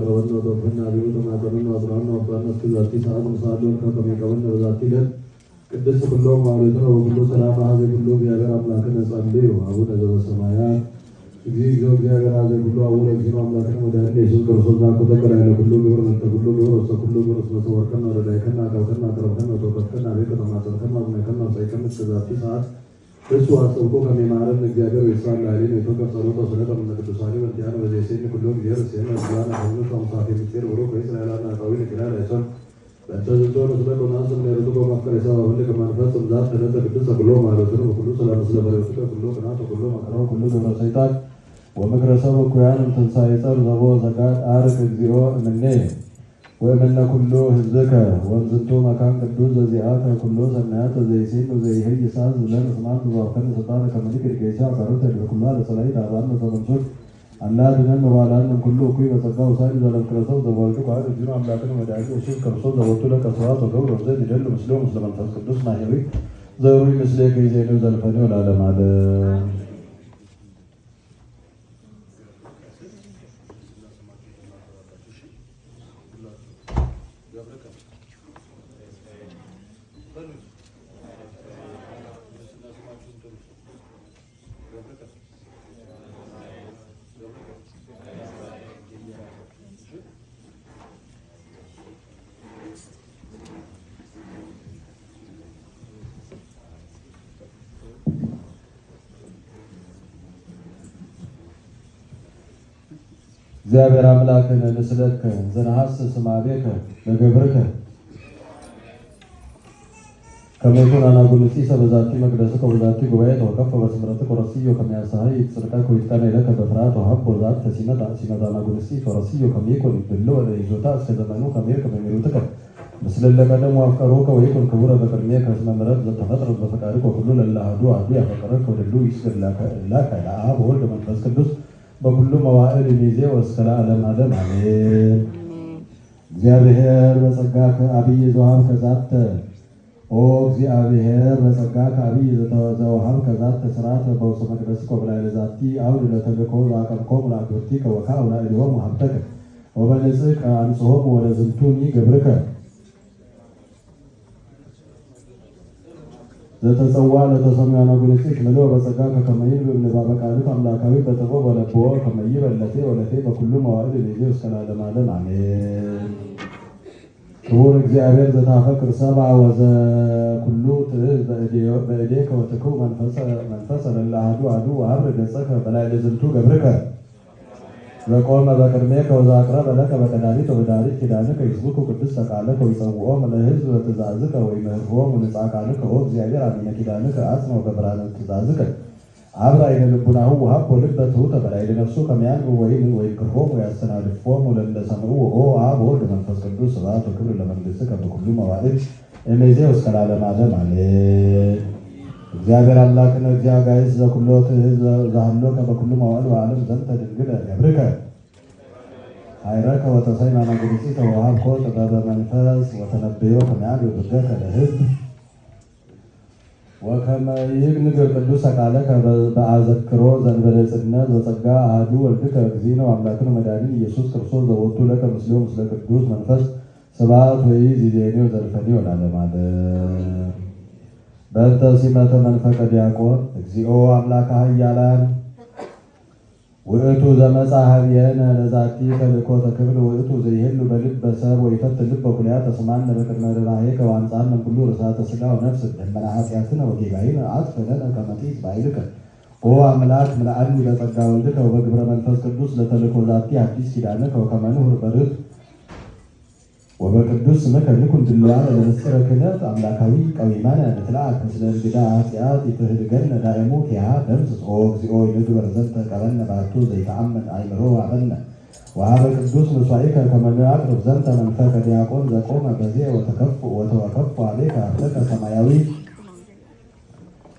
ማቅረበን ወተፈና ቢሉ ተማቀረን ወጥራን ወባን እስከዛቲ ሰዓት ምሳሌውን ከመቀበል በዛቲ ለት ቅድስት ኩሎ ማለት ነው ሁሉ ሰላም አዘ ሁሉ እግዚአብሔር አምላክን ጸልዩ አቡነ ዘበሰማያት እግዚኦ እግዚአብሔር አዘ ሁሉ አቡነ እግዚኦ አምላክን ወዳለ ኢየሱስ ክርስቶስ ናኩ ተቀራለ ሁሉ ግብር ነተ ሁሉ ግብር ወሰ ሁሉ ግብር ወሰወርከን ወዳይከና አቀብከና አቀረብከና ወተፈከና ቤተ ማሰርከና ወመከና ሳይከም እስከዛቲ ሰዓት እሱ አስብቆ ከሚማረን እግዚአብሔር ይሳል አይደል የተከፈሉ ተሰለተ ቅዱሳን ወንቲያን በዘይሴን ሁሉ እግዚአብሔር ሲና ዛና ሁሉ ተምሳሌ ምስጢር ወሮ ከእስራኤልና ታዊል ይላል አይሰን በተዘቶን ስለቆናስ እንደረዱ በማከረሳ ወንደ ከማንፈስ ዛት ተነተ ቅዱስ ብሎ ማለት ነው ሁሉ ሰላም ስለበረቱ ሁሉ ከናቶ ሁሉ መከራው ሁሉ ገብረ ሰይጣን ወመክረሰብ ኩያን ተንሳይ ጸር ዘቦ ዘጋት አርቅ እግዚኦ እምኔ ወእምነ ኩሉ ህዝብከ ወንዝንቱ መካን ቅዱስ ዘዚአከ ኩሉ ሰናያት ዘይሴን ዘይህይ ይሳዝ ብለን ስማን ተዛርከን ስልጣን ከመልክ ርጌቻ ቀሩት ለኩላ ለሰላይ ታባን ተመንሶች አላ ድነን በኋላን ኩሉ እኩይ በጸጋው ሳይድ ዘለምክረሰው ዘወልዱ ቃል እግዚኦ አምላክን ወዳጅ ኢየሱስ ክርስቶስ ዘወቱ ለከሰዋት ወገብረ ዘይ ይደል ምስሎ ምስለ መንፈስ ቅዱስ ማህሪ ዘሩይ ምስለ ከይዘኑ ዘልፈኑ ለዓለም አለ እግዚአብሔር አምላክን ንስለከ ዘነሐስ ስማቤከ ለገብርከ ከመይኩን አናጉልሲ ሰበዛቲ መቅደስከ ወዛቲ ጉባኤ ተወከፈ በስምረትከ ወረስዮ ከሚያሳይ ጽድቀከ ወይትቀነ ለከ በፍርሃት ወሀብ ወዛት ተሲመት ሲመት አናጉልሲ ወረስዮ ከሚኮን ይብሎ ወደ ይዞታ እስከ ዘመኑ ከሜር ከመሚሩትከ ምስለለከ ደሞ አፍቀሮከ ወይኩን ክቡረ በቅድሜከ እስመ ምሕረት ዘተፈጥረ በፈቃድከ ሁሉ ለላህዱ አዱ ያፈቀረከ ወደሉ ይስግድ ላከ ለአብ ወልድ መንፈስ ቅዱስ በኩሉ መዋዕል ጊዜ ወስከ ለዓለም ዓለም አሜን። እግዚአብሔር በጸጋከ አብይ ዘወሀብ ከዛተ ኦ እግዚአብሔር በጸጋከ አብይ ዘወሀብ ከዛተ ስርዓተ በውስተ መቅደስከ ወበላዕለ ዛቲ አውድ ለተልእኮ ዘአቀብኮሙ ለአግብርቲከ ወካዕቡ ላዕሌሆሙ ሀብተከ ወበንጽሕከ አንጽሖሙ ወለዝንቱኒ ገብርከ ዘተጸዋ ለተሰሙ ያናጉልሲክ ምሎ በጸጋከ ከመይል በምንባበ ቃልከ አምላካዊ በጥበብ ወለብዎ ከመይል በለቴ ወለቴ በኩሉ መዋዕል ጊዜ እስከ ለዓለመ ዓለም አሜን። ክቡር እግዚአብሔር ዘታፈቅር ሰብአ ወዘ ኩሉ ትእዝ በእዴከ ወትክው መንፈሰ ለእለ አሐዱ አሐዱ ወሀብር ገጸከ በላዕለ ዝንቱ ገብርከ ዘቆመ በቅድሜከ ወዘአቅረበ ለከ በቀዳሚት ወበዳሪት ኪዳንከ ይስብኩ ቅድስተ ቃልከ ወይጸውዖሙ ለሕዝብ በትእዛዝከ ወይምህሮሙ ንጽሐ ቃልከ ኦ እግዚአብሔር አሚነ ኪዳንከ አጽንዖ በብርሃነ ትእዛዝከ አብራ ዓይነ ልቡናሁ ወሀቦ ልበ ትሑተ በላዕለ ነፍሱ ከመያንብቡ ወይምክሮሙ ያስተናድፎሙ ለእለ ሰምዑ ኦ አብ ወወልድ መንፈስ ቅዱስ ስብሐት ወክብር ለመንግሥትከ በኩሉ መዋዕል እምይእዜ ወእስከ ለዓለመ ዓለም አሜን። እግዚአብሔር አምላክነ እግዚአብሔር ዘኩሎ ትእዝ ዘሃሎከ በኩሉ መዋዕል ወዓለም ዘንተ ድንግል ገብርከ ኃይረከ ወተሰይመ አናጉልሲከ ወወሀብኮ ጥበበ መንፈስ ወተነብዮ ከመያድ ወብርከ ለሕዝብ ወከመ ይግንግር ቅዱሰ ቃለከ በአዘክሮ ዘእንበለ ጽድነት በጸጋ አሐዱ ወልድከ እግዚእነ አምላክነ መድኃኒነ ኢየሱስ ክርስቶስ ዘወቱ ለከ ምስሌሁ ምስለ ቅዱስ መንፈስ ስብሐት ወይእዜኒ ወዘልፈኒ ወለዓለመ ዓለም። በእንተ ሲመተ መንፈቀ ዲያቆን እግዚኦ አምላከ ኃያላን ውእቱ ዘመጽአ ኀቤነ ለዛቲ ተልእኮተ ክብር ውእቱ ዘይሄሉ በልበ ሰብእ ወይፈትሕ ልበ ኩልያተ ስማነ በቅድመ ርኅራኄከ ወአንጻነ ኩሉ ርሳተ ሥጋ ወነፍስ ደመና ኃጢአትነ ወጌጋይነ አጥፍ ለነ ከመ ጢስ ባሕልከ ኦ አምላክ ምልአኒ በጸጋ ወልድከ ወበግብረ መንፈስ ቅዱስ ለተልእኮ ዛቲ ሐዲስ ኪዳንከ ወከመ ንሑር በርትዕ ወበቅዱስ ስምከ ንኩን ድሉዋነ ለምስጢረ ክህነት አምላካዊ ቀዊማነ ንትለአክ ምስለ እንግዳ ኃጢአት ይትህድገነ ዳእሙ ኪያሃ ደምስስ ኦ እግዚኦ ይንግበር ዘንተ ቀበነ ባሕቱ ዘይተአመን አእምሮ አበነ ወሀበ ቅዱስ ምሥዋዕከ ከመ ንአቅርብ ዘንተ መንፈቀ ዲያቆን ዘቆመ በዜ ወተወከፉ ኀቤከ ሀብተከ ሰማያዊ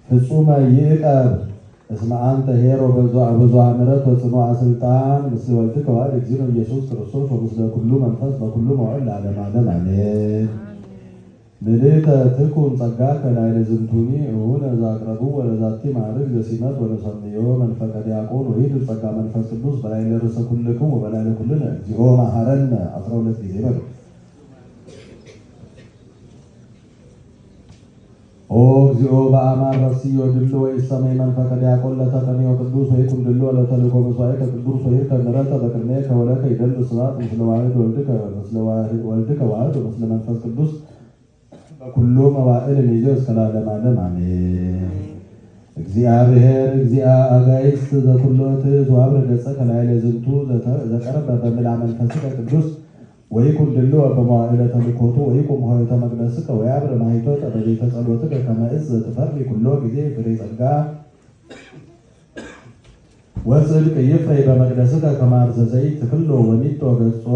ፍጹመ ይዕቀብ እስመ አንተ ኄሮ ብዙኃ ምሕረት ወጽኑዓ ሥልጣን ምስለ ወልድከ ወልደ እግዚእነ ኢየሱስ ክርስቶስ ወምስለ ኩሉ መንፈስ በኩሉ መዋዕል ለዓለመ ዓለም አሜን። ምልዕተ ትኩን ጸጋከ ላዕለ ዝንቱኒ እሁነ ዘአቅረቡ ወለዛቲ ማዕርግ ዘሲመት ወለሰምዮ መንፈቀ ዲያቆን ወይድ ጸጋ መንፈስ ቅዱስ በላዕለ ርእሰ ኩልክሙ ወበላዕለ ኩልነ እግዚኦ መሐረነ 12 ጊዜ በሉ። ኦ እግዚኦ በአማን ረስዮ ድሎ ወይሰመይ መንፈቀ ዲያቆን ለተቀንዮ ቅዱስ ወይኩን ድሎ ለተልእኮ መስዋዕከ ቅዱስ ወይርከ ምሕረተ በቅድሜከ ወለከ ይደሉ ስብሐት ምስለ ዋሕድ ወልድከ ዋሕድ ምስለ መንፈስ ቅዱስ በኩሉ መዋዕል ሚዜ እስከ ለዓለመ ዓለም አሜን። እግዚአብሔር እግዚአ አጋዕዝት ዘኩሎ ትእዝ ወአብረ ገጸከ ላዕለ ዝንቱ ዘቀረበ በምልአ መንፈስከ ቅዱስ ወይኩን ድሎ በመዋዕለ ተልእኮቱ ወይቁም ኆኅተ መቅደስከ ወያብር ማኅቶተ በቤተ ጸሎትከ ከመ ዕፅ ዘትፈሪ ኩሎ ጊዜ ፍሬ ጸጋ ወጽድቅ ይፍረይ በመቅደስከ ከመ አርዘ ዘይት ትክሎ ወሚጦ ገጾ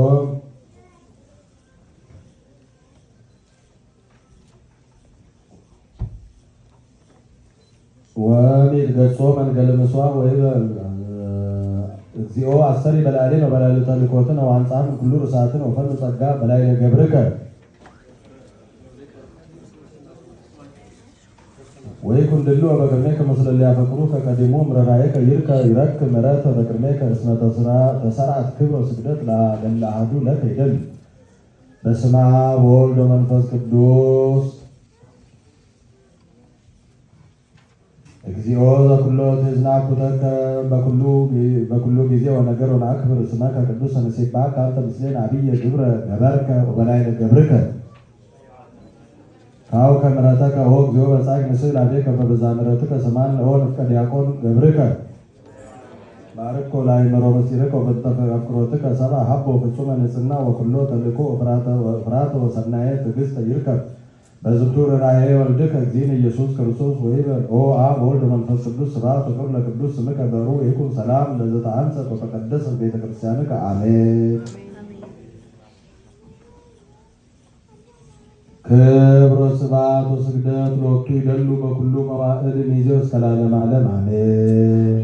ወሚጥ ገጾ መንገለ ምሥዋዕ እግዚኦ አሰሪ በላዕሌነ ወበላዕለ ተልእኮትነ ወአንጻነ ኩሉ ርሳትነ ወፈኑ ጸጋ በላዕለ ገብርከ ወይኩን ድሎ በቅድሜከ ምስለ ሊያፈቅሩከ ቀዲሞ እምረራየከ ይረክብ ምሕረተ በቅድሜከ እስመ ተሰርዐት ክብር ወስግደት ለእለ አሐዱ ለከ ይደሉ። በስመ አብ ወወልድ ወመንፈስ ቅዱስ እግዚኦ ዘኩሎ ትእዝናኩተከ በኩሉ ጊዜ ወነገር ወነአክብር ስመከ ቅዱስ ንሴብሐከ አንተ ምስሌነ አብየ ግብረ ገበርከ ወበላዕለ ገብርከ ካውከ ምሕረተከ ኦ እግዚኦ በጻሕቅ ምስል አቤከ በብዝኃ ምሕረትከ ስማን ኦ ንፍቀ ዲያቆን ገብርከ ባርኮ ለአእምሮ ምስጢርከ ወበእንተ አፍቅሮትከ ሰብአ ሀቦ ፍጹመ ንጽሕና ወኩሎ ተልእኮ ፍርሃተ ወሰናየ ትዕግሥተ ይርከብ በዝንቱ ርኅራኄ ወልድከ እግዚእነ ኢየሱስ ክርስቶስ ወይበል ኦ አብ ወወልድ ወመንፈስ ቅዱስ ስብሐት ወክብር ለቅዱስ ስምከ በሩ ይኩን ሰላም ለዘተአንጸት ወተቀደሰት ቤተ ክርስቲያንከ አሜን። ክብር ወስብሐት ወስግደት ሎቱ ይደሉ በኩሉ መዋዕል ሚዜ እስከ ለዓለመ ዓለም አሜን።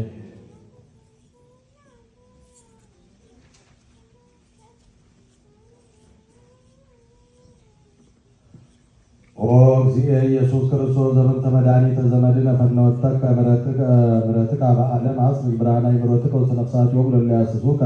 ኦ እግዚእ ኢየሱስ ክርስቶስ ዘበንተ መድኃኒተ ዘመድነ ፈነወተከ ምሕረትከ በዓለም አጽብቅ ብርሃነ አእምሮትከ ውስተ ነፍሳቲሆሙ ለእለ ያስሱከ